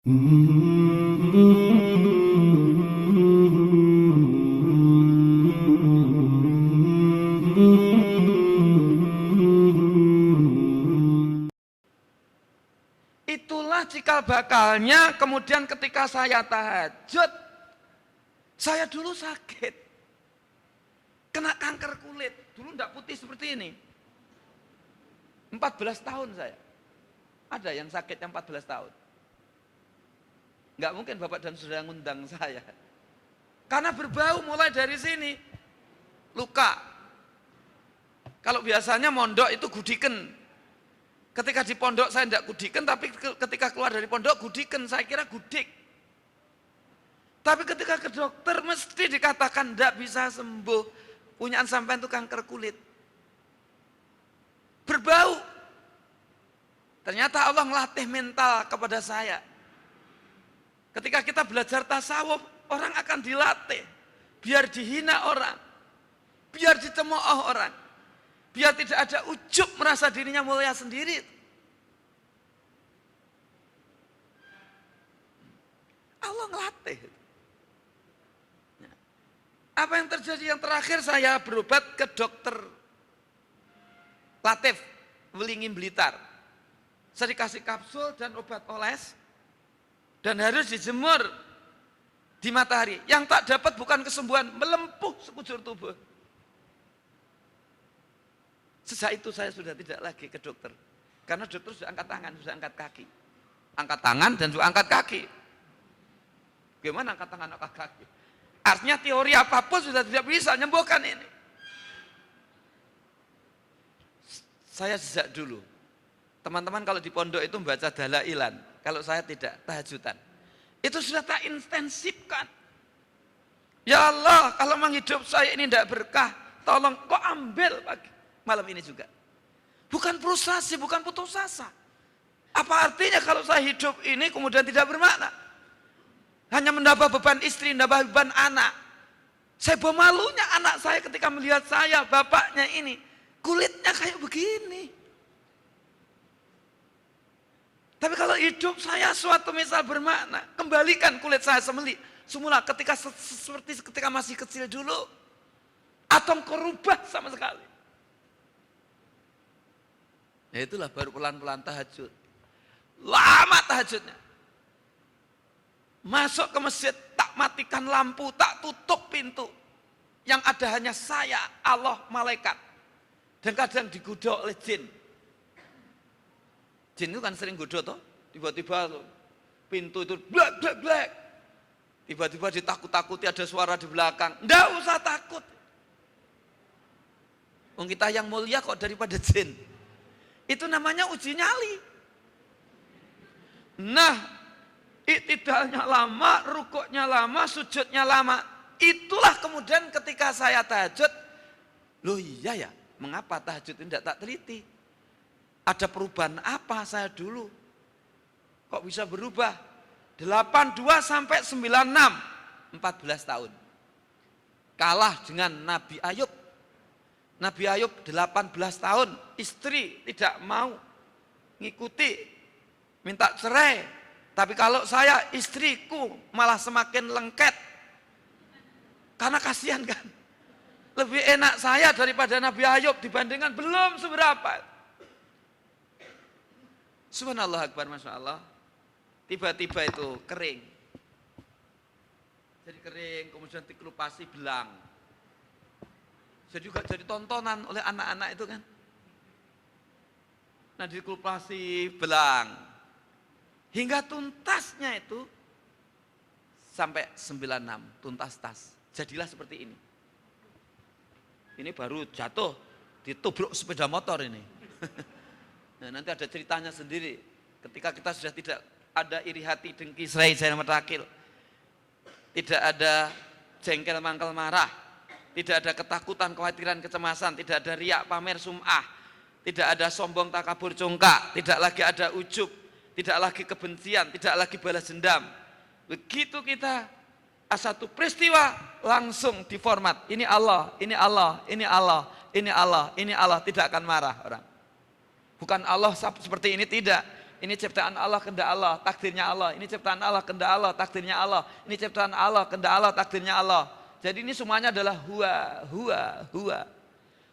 Itulah cikal bakalnya. Kemudian ketika saya tahajud, saya dulu sakit, kena kanker kulit. Dulu enggak putih seperti ini. 14 tahun saya. Ada yang sakitnya 14 tahun. Enggak mungkin Bapak dan Saudara ngundang saya. Karena berbau mulai dari sini. Luka. Kalau biasanya mondok itu gudiken. Ketika di pondok saya tidak gudiken, tapi ketika keluar dari pondok gudiken, saya kira gudik. Tapi ketika ke dokter mesti dikatakan tidak bisa sembuh. Punyaan sampean itu kanker kulit. Berbau. Ternyata Allah ngelatih mental kepada saya. Ketika kita belajar tasawuf, orang akan dilatih. Biar dihina orang. Biar dicemooh orang. Biar tidak ada ujub merasa dirinya mulia sendiri. Allah ngelatih. Apa yang terjadi yang terakhir, saya berobat ke dokter Latif, Welingin Blitar. Saya dikasih kapsul dan obat oles. Dan harus dijemur di matahari. Yang tak dapat bukan kesembuhan, melempuh sekujur tubuh. Sejak itu saya sudah tidak lagi ke dokter. Karena dokter sudah angkat tangan, sudah angkat kaki. Angkat tangan dan juga angkat kaki. Gimana angkat tangan, angkat kaki? Artinya teori apapun sudah tidak bisa menyembuhkan ini. Saya sejak dulu. Teman-teman kalau di pondok itu membaca dalailan. Kalau saya tidak, tahajudan. Itu sudah tak intensifkan. Ya Allah, kalau memang hidup saya ini tidak berkah, tolong kok ambil pagi. Malam ini juga. Bukan frustasi, bukan putus asa. Apa artinya kalau saya hidup ini kemudian tidak bermakna? Hanya menambah beban istri, menambah beban anak. Saya bawa malunya anak saya ketika melihat saya, bapaknya ini. Kulitnya kayak begini. Tapi kalau hidup saya suatu misal bermakna, kembalikan kulit saya semula ketika seperti ketika masih kecil dulu. Atau kerubah sama sekali. Ya itulah baru pelan-pelan tahajud. Lama tahajudnya. Masuk ke masjid, tak matikan lampu, tak tutup pintu. Yang ada hanya saya, Allah, malaikat. Dan kadang digodok oleh jin. Jin itu kan sering godok toh. Tiba-tiba pintu itu blak blak blak. Tiba-tiba ditakut-takuti ada suara di belakang. Nggak usah takut. Kita yang mulia kok daripada jin. Itu namanya uji nyali. Nah, iktidalnya lama, rukuknya lama, sujudnya lama. Itulah kemudian ketika saya tahajud, loh iya ya, mengapa tahajud ini tidak tak teliti? Ada perubahan apa saya dulu? Kok bisa berubah? 82 sampai 96, 14 tahun. Kalah dengan Nabi Ayub. Nabi Ayub 18 tahun, istri tidak mau ngikuti, minta cerai. Tapi kalau saya, istriku malah semakin lengket. Karena kasihan kan. Lebih enak saya daripada Nabi Ayub dibandingkan belum seberapa. Subhanallah akbar, Masya Allah. Tiba-tiba itu kering. Jadi kering, kemudian dikelupasi belang. Jadi juga jadi tontonan oleh anak-anak itu kan. Nah dikelupasi belang. Hingga tuntasnya itu sampai 96, tuntas tas. Jadilah seperti ini. Ini baru jatuh, ditubruk sepeda motor ini. Nah nanti ada ceritanya sendiri. Ketika kita sudah tidak ada iri hati, dengki, serai, saya metakil. Tidak ada jengkel, mangkel, marah. Tidak ada ketakutan, kekhawatiran, kecemasan. Tidak ada riak, pamer, sum'ah. Tidak ada sombong, takabur, congkak. Tidak lagi ada ujub. Tidak lagi kebencian. Tidak lagi balas dendam. Begitu kita satu peristiwa langsung diformat. Ini Allah, ini Allah, ini Allah, ini Allah, ini Allah. Tidak akan marah orang. Bukan Allah seperti ini, tidak. Ini ciptaan Allah, kehendak Allah, takdirnya Allah. Ini ciptaan Allah, kehendak Allah, takdirnya Allah. Ini ciptaan Allah, kehendak Allah, takdirnya Allah. Jadi ini semuanya adalah huwa.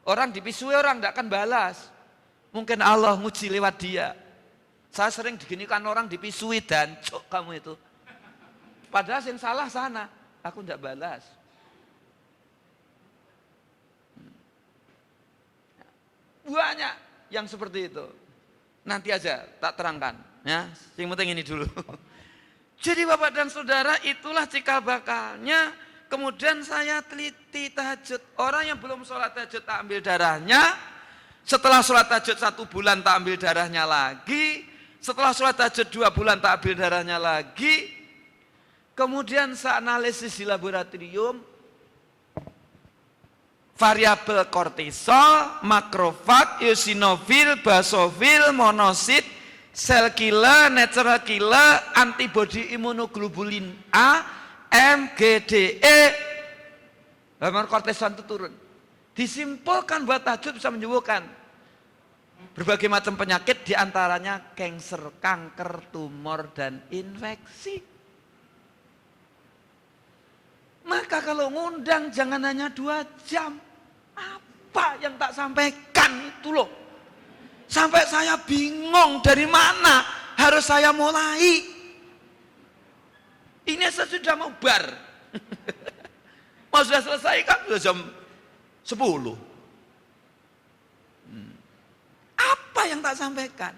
Orang dipisui orang tidak akan balas. Mungkin Allah nguji lewat dia. Saya sering diginikan orang dipisui dan cuk kamu itu. Padahal yang salah sana, aku tidak balas. Banyak yang seperti itu. Nanti aja tak terangkan, ya. Yang penting ini dulu. Jadi Bapak dan Saudara, itulah cikal bakalnya. Kemudian saya teliti tahajud. Orang yang belum sholat tahajud tak ambil darahnya. Setelah sholat tahajud 1 bulan tak ambil darahnya lagi. Setelah sholat tahajud 2 bulan tak ambil darahnya lagi. Kemudian saya analisis di laboratorium. Variabel kortisol, makrofag, eosinofil, basofil, monosit, sel killer, natural killer, antibodi imunoglobulin A, M, G, D, E. Hormon kortisol itu turun. Disimpulkan buat tahajud bisa menyembuhkan berbagai macam penyakit, diantaranya kanker, kanker, tumor, dan infeksi. Maka kalau ngundang jangan hanya 2 jam. Apa yang tak sampaikan itu loh. Sampai saya bingung dari mana harus saya mulai. Ini saya sudah mau bar. Mau sudah selesai kan sudah jam 10. Apa yang tak sampaikan?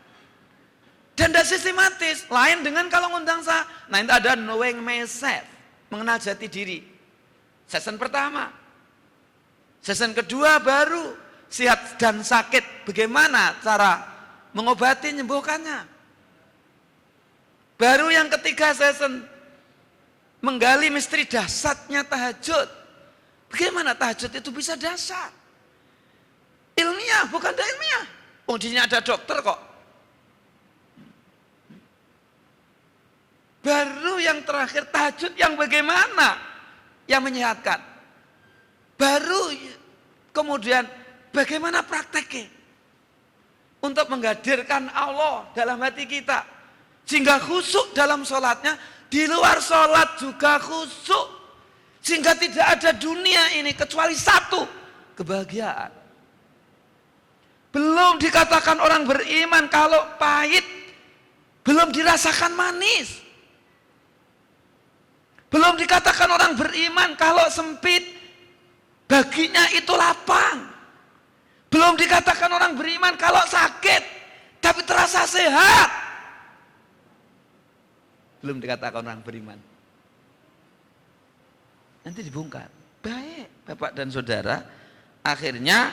Dan tidak sistematis. Lain dengan kalau ngundang saya. Nah itu ada knowing myself. Mengenal jati diri. Season pertama. Season kedua baru sehat dan sakit. Bagaimana cara mengobati, menyembuhkannya. Baru yang ketiga season menggali misteri dahsyatnya tahajud. Bagaimana tahajud itu bisa dahsyat? Ilmiah, bukan ada ilmiah. Oh, di sini ada dokter kok. Baru yang terakhir tahajud yang bagaimana? Yang menyehatkan. Baru kemudian bagaimana prakteknya? Untuk menghadirkan Allah dalam hati kita. Sehingga khusyuk dalam sholatnya, di luar sholat juga khusyuk. Sehingga tidak ada dunia ini kecuali satu, kebahagiaan. Belum dikatakan orang beriman kalau pahit, belum dirasakan manis. Belum dikatakan orang beriman kalau sempit, baginya itu lapang. Belum dikatakan orang beriman kalau sakit, tapi terasa sehat. Belum dikatakan orang beriman. Nanti dibongkar. Baik, Bapak dan Saudara, akhirnya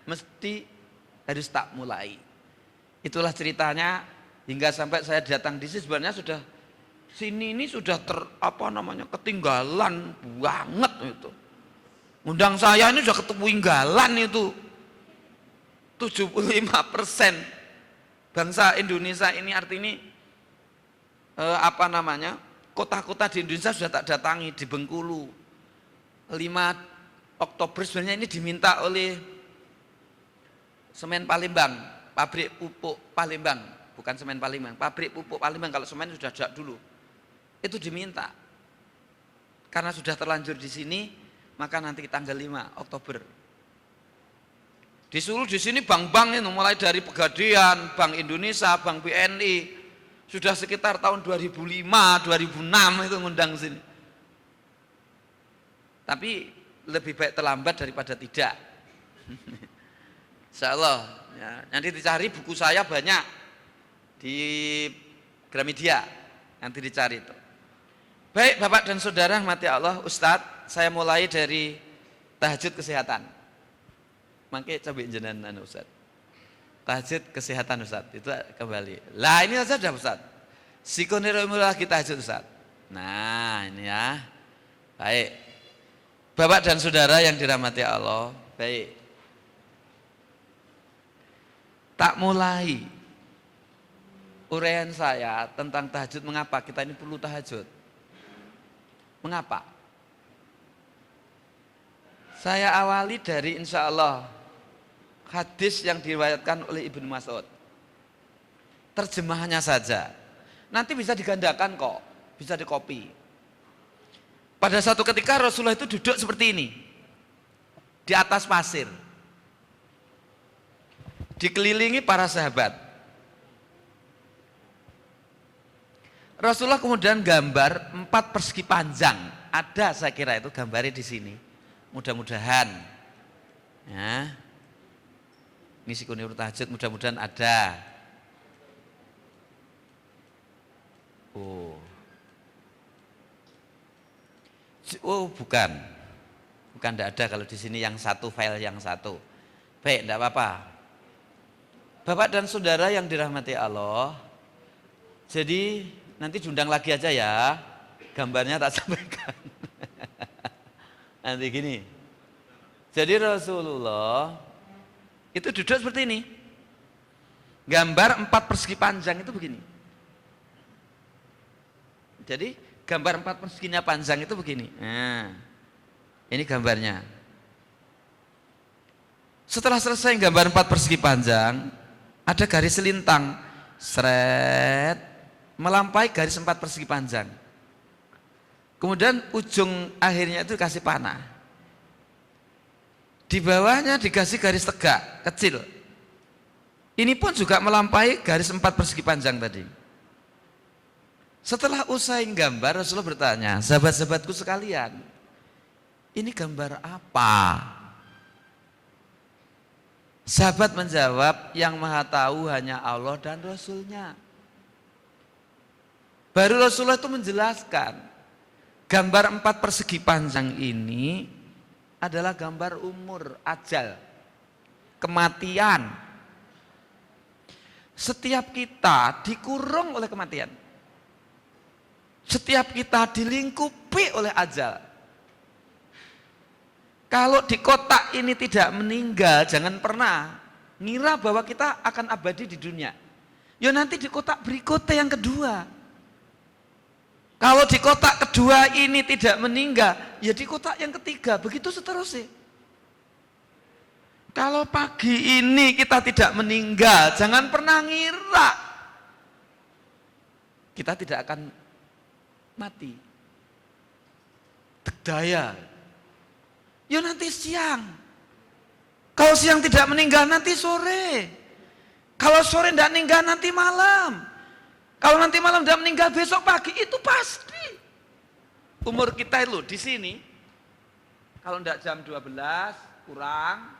mesti harus tak mulai. Itulah ceritanya hingga sampai saya datang di sini sebenarnya sudah sini ini sudah ketinggalan banget itu. Undang saya ini sudah ketinggalan itu. 75% bangsa Indonesia ini artinya kota-kota di Indonesia sudah tak datangi di Bengkulu. 5 Oktober sebenarnya ini diminta oleh Semen Palembang, pabrik pupuk Palembang, bukan Semen Palembang, pabrik pupuk Palembang. Kalau semen sudah sejak dulu. Itu diminta. Karena sudah terlanjur di sini, maka nanti tanggal 5 Oktober. Disuruh di sini bank-bank itu mulai dari Pegadaian, Bank Indonesia, Bank BNI, sudah sekitar tahun 2005, 2006 itu ngundang sini. Tapi lebih baik terlambat daripada tidak. Insya Allah, ya. Nanti dicari buku saya banyak di Gramedia, nanti dicari itu. Baik Bapak dan Saudara, mati Allah, Ustadz, saya mulai dari tahajud kesehatan. Mangke coba jenengan Ustadz. Tahajud kesehatan Ustadz, itu kembali. Lah ini saja sudah Ustadz. Sikoniromullah kita tahajud Ustadz. Nah ini ya. Baik. Bapak dan Saudara yang dirahmati Allah, baik. Tak mulai uraian saya tentang tahajud, mengapa kita ini perlu tahajud. Mengapa? Saya awali dari insya Allah hadis yang diriwayatkan oleh Ibnu Mas'ud. terjemahannya saja. Nanti bisa digandakan kok, bisa di-copy. Pada suatu ketika Rasulullah itu duduk seperti ini, di atas pasir, dikelilingi para sahabat. Rasulullah kemudian gambar 4 persegi panjang. Ada saya kira itu gambarnya di sini. Mudah-mudahan. Ya. Misi Kunir Tahajud mudah-mudahan ada. Oh bukan. Bukan, tidak ada kalau di sini yang satu, file yang satu. Baik, tidak apa-apa. Bapak dan saudara yang dirahmati Allah, jadi nanti diundang lagi aja ya, gambarnya tak sampaikan. Nanti gini, jadi Rasulullah itu duduk seperti ini, gambar 4 persegi panjang itu begini. Jadi gambar 4 perseginya panjang itu begini. Nah, ini gambarnya. Setelah selesai gambar 4 persegi panjang, ada garis lintang, seret, melampaui garis 4 persegi panjang. Kemudian ujung akhirnya itu dikasih panah. Di bawahnya dikasih garis tegak, kecil. Ini pun juga melampaui garis 4 persegi panjang tadi. Setelah usai gambar, Rasulullah bertanya, sahabat-sahabatku sekalian, ini gambar apa? Sahabat menjawab, yang maha tahu hanya Allah dan Rasulnya. Baru Rasulullah itu menjelaskan, gambar 4 persegi panjang ini adalah gambar umur, ajal, kematian. Setiap kita dikurung oleh kematian. Setiap kita dilingkupi oleh ajal. Kalau di kotak ini tidak meninggal, jangan pernah ngira bahwa kita akan abadi di dunia. Ya nanti di kotak berikutnya yang kedua. Kalau di kotak kedua ini tidak meninggal, ya di kotak yang ketiga, begitu seterusnya. Kalau pagi ini kita tidak meninggal, jangan pernah ngira kita tidak akan mati. Daya. Ya nanti siang. Kalau siang tidak meninggal nanti sore. Kalau sore tidak meninggal nanti malam. Kalau nanti malam tidak meninggal besok pagi, itu pasti. Umur kita itu di sini, kalau tidak jam 12 kurang,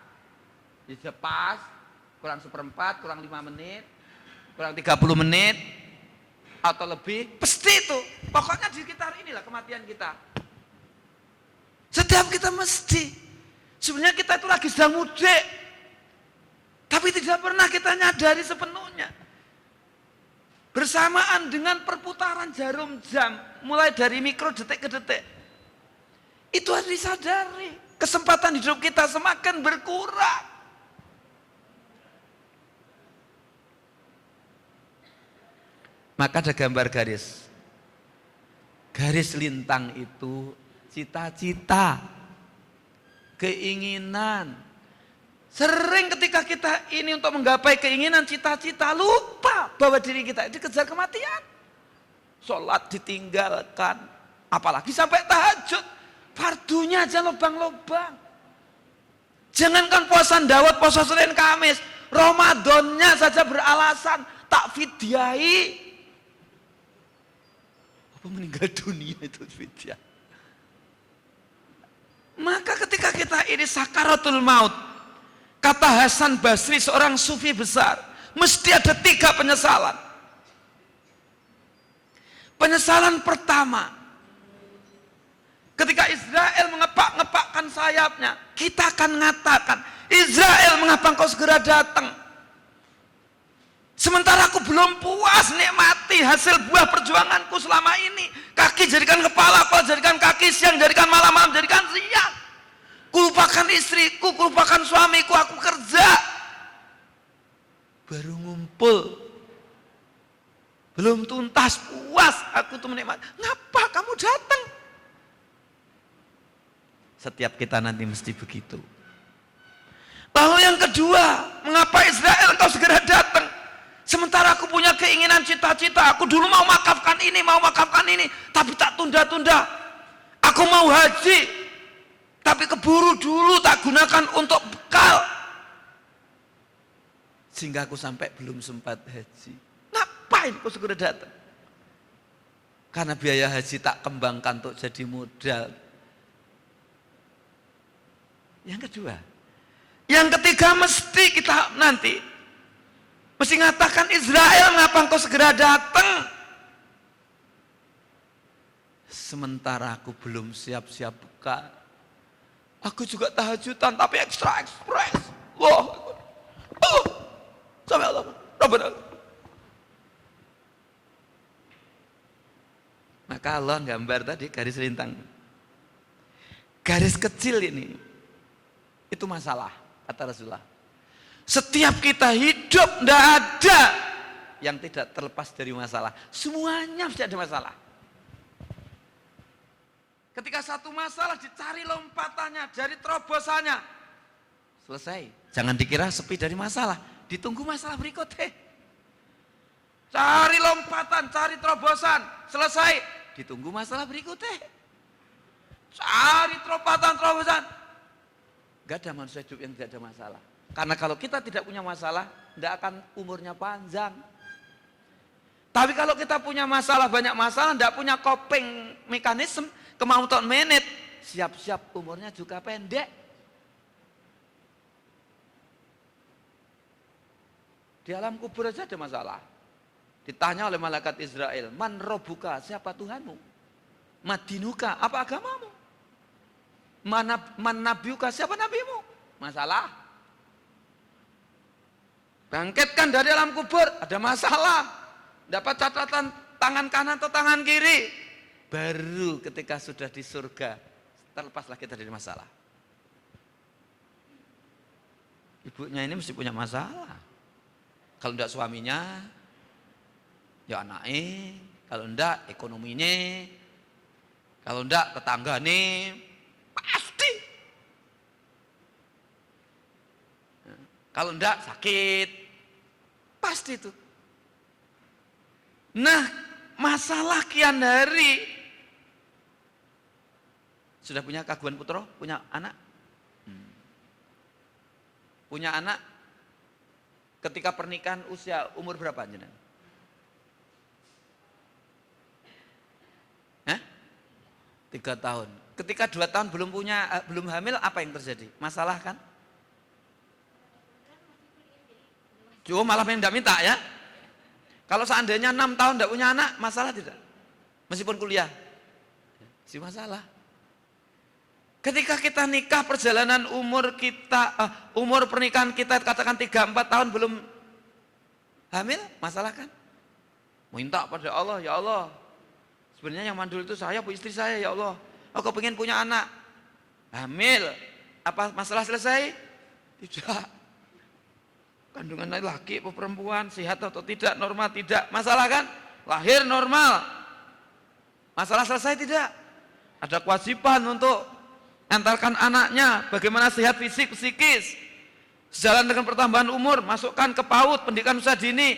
ya pas, kurang 1/4, kurang 5 menit, kurang 30 menit, atau lebih, pasti itu. Pokoknya di sekitar inilah kematian kita. Setiap kita mesti. Sebenarnya kita itu lagi sedang mudik, tapi tidak pernah kita nyadari sepenuhnya. Bersamaan dengan perputaran jarum jam, mulai dari mikro detik ke detik, itu harus disadari. Kesempatan hidup kita semakin berkurang. Maka ada gambar garis. Garis lintang itu cita-cita, keinginan. Sering ketika kita ini untuk menggapai keinginan, cita-cita, lupa bahwa diri kita dikejar kematian. Sholat ditinggalkan, apalagi sampai tahajud, fardunya aja lobang-lobang. Jangankan puasa Daud, puasa Senin Kamis, Ramadannya saja beralasan tak fidyai. Apa meninggal dunia itu fidyah? Maka ketika kita ini sakaratul maut, kata Hasan Basri, seorang sufi besar, mesti ada 3 penyesalan. Penyesalan pertama, ketika Israel mengepak-ngepakkan sayapnya, kita akan mengatakan, Israel mengapa engkau segera datang? Sementara aku belum puas nikmati hasil buah perjuanganku selama ini. Kaki jadikan kepala, kepala jadikan kaki, siang jadikan malam, malam jadikan siang. Kulupakan istriku, kulupakan suamiku, aku kerja. Baru ngumpul. Belum tuntas, puas aku tuh menikmati. Ngapa kamu datang? Setiap kita nanti mesti begitu. Lalu yang kedua, mengapa Israel engkau segera datang? Sementara Sementara aku punya keinginan, cita-cita, aku dulu mau makamkan ini, tapi tak tunda-tunda. Aku mau haji, tapi keburu dulu, tak gunakan untuk bekal. Sehingga aku sampai belum sempat haji. Ngapain kau segera datang? Karena biaya haji tak kembangkan untuk jadi modal. Yang kedua. Yang ketiga, mesti kita nanti mesti ngatakan, Israel, ngapa engkau segera datang? Sementara aku belum siap-siap bekal. Aku juga tahajudan tapi ekstra ekspres. Wah, sampai Allah. Maka Allah gambar tadi garis lintang. Garis kecil ini, itu masalah, kata Rasulullah. Setiap kita hidup, tidak ada yang tidak terlepas dari masalah. Semuanya mesti ada masalah. Ketika satu masalah dicari lompatannya, cari terobosannya, selesai. Jangan dikira sepi dari masalah, ditunggu masalah berikutnya. Cari lompatan, cari terobosan, selesai. Ditunggu masalah berikutnya. Cari terobosan. Gak ada manusia hidup yang tidak ada masalah. Karena kalau kita tidak punya masalah, tidak akan umurnya panjang. Tapi kalau kita punya masalah, banyak masalah, tidak punya coping mekanisme, kemampuan manage, siap-siap umurnya juga pendek. Di alam kubur saja ada masalah. Ditanya oleh malaikat Israel, man robuka, siapa Tuhanmu? Madinuka, apa agamamu? Man nabiuka, siapa nabimu? Masalah. Bangkitkan dari alam kubur, ada masalah. Dapat catatan tangan kanan atau tangan kiri. Baru ketika sudah di surga, terlepaslah kita dari masalah. Ibunya ini mesti punya masalah. Kalau tidak suaminya, ya anaknya. Kalau tidak ekonominya. Kalau tidak tetangganya. Pasti. Kalau enggak sakit, pasti itu. Nah, masalah kian hari. Sudah punya kaguan putro? Punya anak? Punya anak ketika pernikahan usia umur berapa jenengan? 3 tahun. Ketika 2 tahun belum hamil, apa yang terjadi? Masalah kan? Cuma malah yang tidak minta ya. Kalau seandainya 6 tahun tidak punya anak, masalah tidak? Meskipun kuliah, masih masalah. Ketika kita nikah, perjalanan umur kita, umur pernikahan kita katakan 3-4 tahun belum hamil, masalah kan? Minta pada Allah, ya Allah, sebenarnya yang mandul itu saya, istri saya, ya Allah, aku pengen punya anak, hamil, apa masalah selesai? Tidak. Kandungan laki atau perempuan, sehat atau tidak, normal tidak, masalah kan? Lahir normal, masalah selesai tidak? Ada kewajiban untuk antarkan anaknya, bagaimana sehat fisik, psikis, sejalan dengan pertambahan umur, masukkan ke PAUD, pendidikan usaha dini,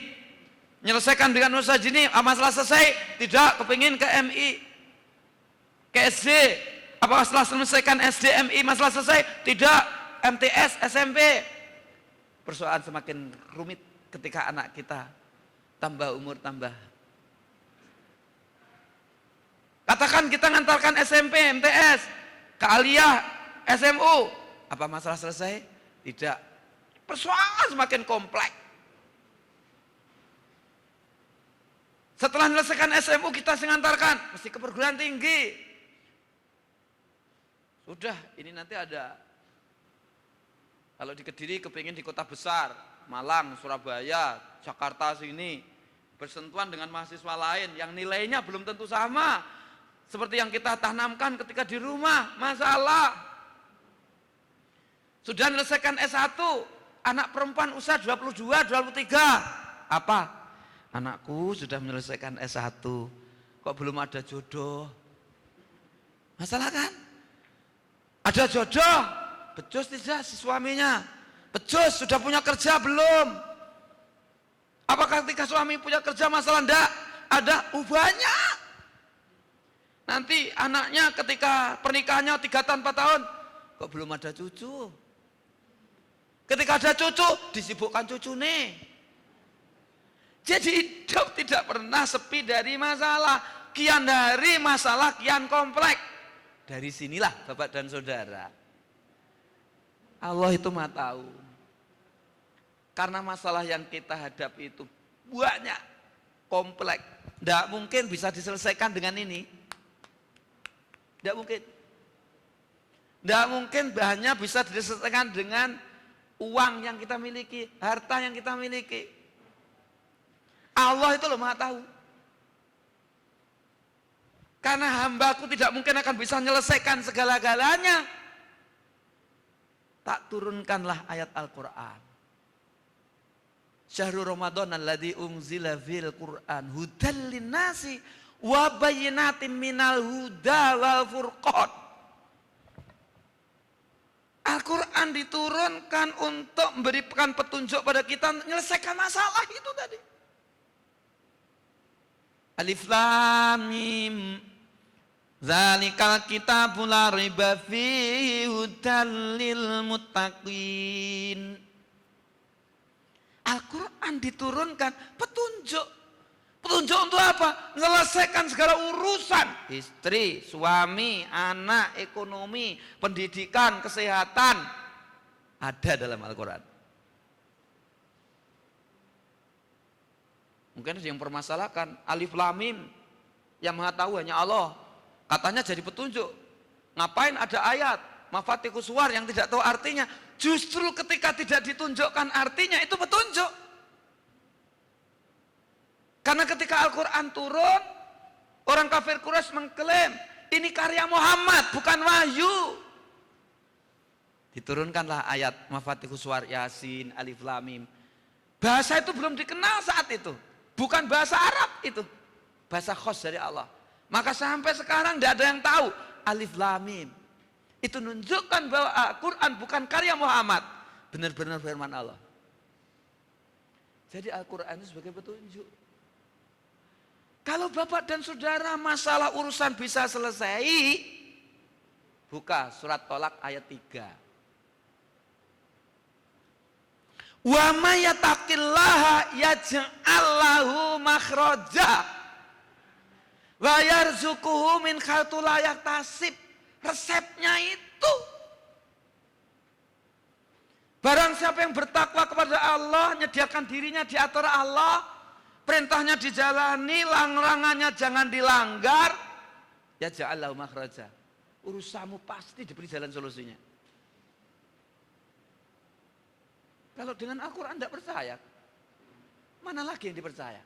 menyelesaikan pendidikan usaha dini, masalah selesai? Tidak, kepingin ke MI, ke SD, apa setelah selesaikan SD, MI, masalah selesai? Tidak, MTS, SMP. Persoalan semakin rumit ketika anak kita tambah umur, tambah. Katakan kita ngantarkan SMP, MTS, ke Aliyah, SMU, apa masalah selesai? Tidak. Persoalan semakin kompleks. Setelah menyelesaikan SMU kita ngantarkan, mesti ke perguruan tinggi. Sudah, ini nanti ada. Kalau di Kediri kepingin di kota besar, Malang, Surabaya, Jakarta sini, bersentuhan dengan mahasiswa lain yang nilainya belum tentu sama seperti yang kita tanamkan ketika di rumah, masalah. Sudah menyelesaikan S1, anak perempuan usia 22, 23. Apa? Anakku sudah menyelesaikan S1, kok belum ada jodoh? Masalah kan? Ada jodoh, becus tidak si suaminya? Becus, sudah punya kerja belum? Apakah ketika suami punya kerja masalah? Enggak. Ada banyak. Nanti anaknya ketika pernikahannya 3 tahun 4 tahun, kok belum ada cucu? Ketika ada cucu, disibukkan cucu nih. Jadi hidup tidak pernah sepi dari masalah. Kian hari masalah kian kompleks. Dari sinilah Bapak dan Saudara, Allah itu Maha tahu. Karena masalah yang kita hadapi itu banyak, kompleks. Tidak mungkin bisa diselesaikan dengan ini. Tidak mungkin. Tidak mungkin hanya bisa diselesaikan dengan uang yang kita miliki, harta yang kita miliki. Allah itu loh Maha tahu. Karena hambaku tidak mungkin akan bisa menyelesaikan segala-galanya. Tak turunkanlah ayat Al-Quran. Syahrul Ramadan alladzi unzila fil Qur'an hudal linnasi wa bayyinatin minal huda wal furqan. Al-Quran diturunkan untuk memberikan petunjuk pada kita menyelesaikan masalah itu tadi. Alif Lam Mim Zalikal kitabul la raiba fihi hudal lil muttaqin. Al-Quran diturunkan petunjuk. Petunjuk untuk apa? Menyelesaikan segala urusan. Istri, suami, anak, ekonomi, pendidikan, kesehatan. Ada dalam Al-Quran. Mungkin ada yang permasalahkan Alif Lam Mim, yang Maha tahu hanya Allah. Katanya jadi petunjuk. Ngapain ada ayat Mafatikus Suwar yang tidak tahu artinya? Justru ketika tidak ditunjukkan artinya itu petunjuk. Karena ketika Al-Quran turun, orang kafir Quraisy mengklaim ini karya Muhammad, bukan wahyu. Diturunkanlah ayat Mafatikus Suwar, Yasin, Alif Lam Mim. Bahasa itu belum dikenal saat itu. Bukan bahasa Arab itu. Bahasa khos dari Allah. Maka sampai sekarang tidak ada yang tahu Alif Lam Mim. Itu menunjukkan bahwa Al-Quran bukan karya Muhammad. Benar-benar firman Allah. Jadi Al-Quran itu sebagai petunjuk. Kalau Bapak dan Saudara masalah urusan bisa selesai, buka surat Tolak ayat 3. Wa may yattaqillaha yaj'al lahu makhraja wa yarzuquhu min haitsu la yahtasib. Resepnya itu, barang siapa yang bertakwa kepada Allah, menyediakan dirinya di atur Allah, perintahnya dijalani, larangannya jangan dilanggar, yaj'al lahu makhraja. Urusanmu pasti diberi jalan solusinya. Kalau dengan Al-Quran tidak percaya, mana lagi yang dipercaya?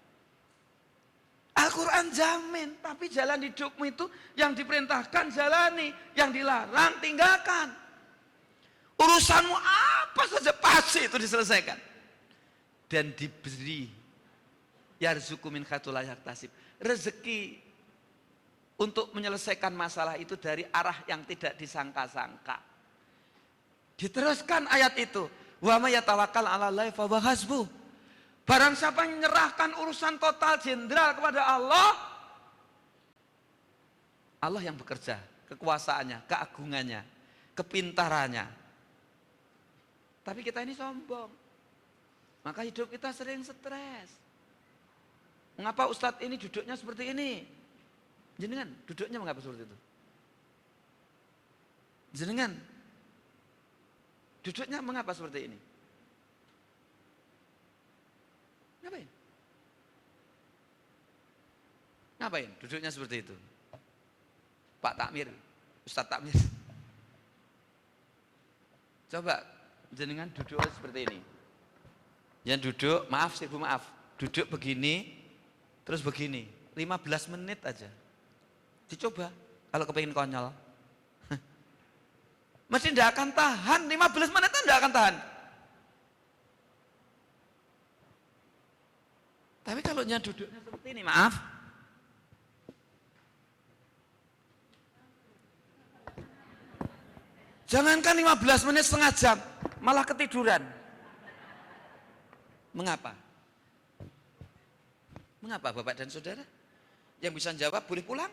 Al-Quran jamin, tapi jalan hidupmu itu yang diperintahkan jalani, yang dilarang tinggalkan. Urusanmu apa saja pasti itu diselesaikan. Dan diberi yarzuqu min haitsu la yahtasib. Rezeki untuk menyelesaikan masalah itu dari arah yang tidak disangka-sangka. Diteruskan ayat itu. Wa may yatawakkal 'alallahi fa huwa hasbuh. Barang siapa yang menyerahkan urusan total jenderal kepada Allah, Allah yang bekerja, kekuasaannya, keagungannya, kepintarannya. Tapi kita ini sombong. Maka hidup kita sering stres. Mengapa Ustadz ini duduknya seperti ini? Jenengan duduknya mengapa seperti itu? Jenengan duduknya mengapa seperti ini? Ngapain? Ngapain duduknya seperti itu? Pak Takmir, Ustadz Takmir. Coba jenengan duduk seperti ini. Yang duduk, maaf sih Bu, maaf. Duduk begini, terus begini. 15 menit aja. Dicoba kalau kepingin konyol. Mesti tidak akan tahan, 15 menit tidak akan tahan. Tapi kalau duduknya seperti ini, maaf. Jangankan 15 menit, setengah jam, malah ketiduran. Mengapa? Mengapa Bapak dan Saudara? Yang bisa jawab boleh pulang.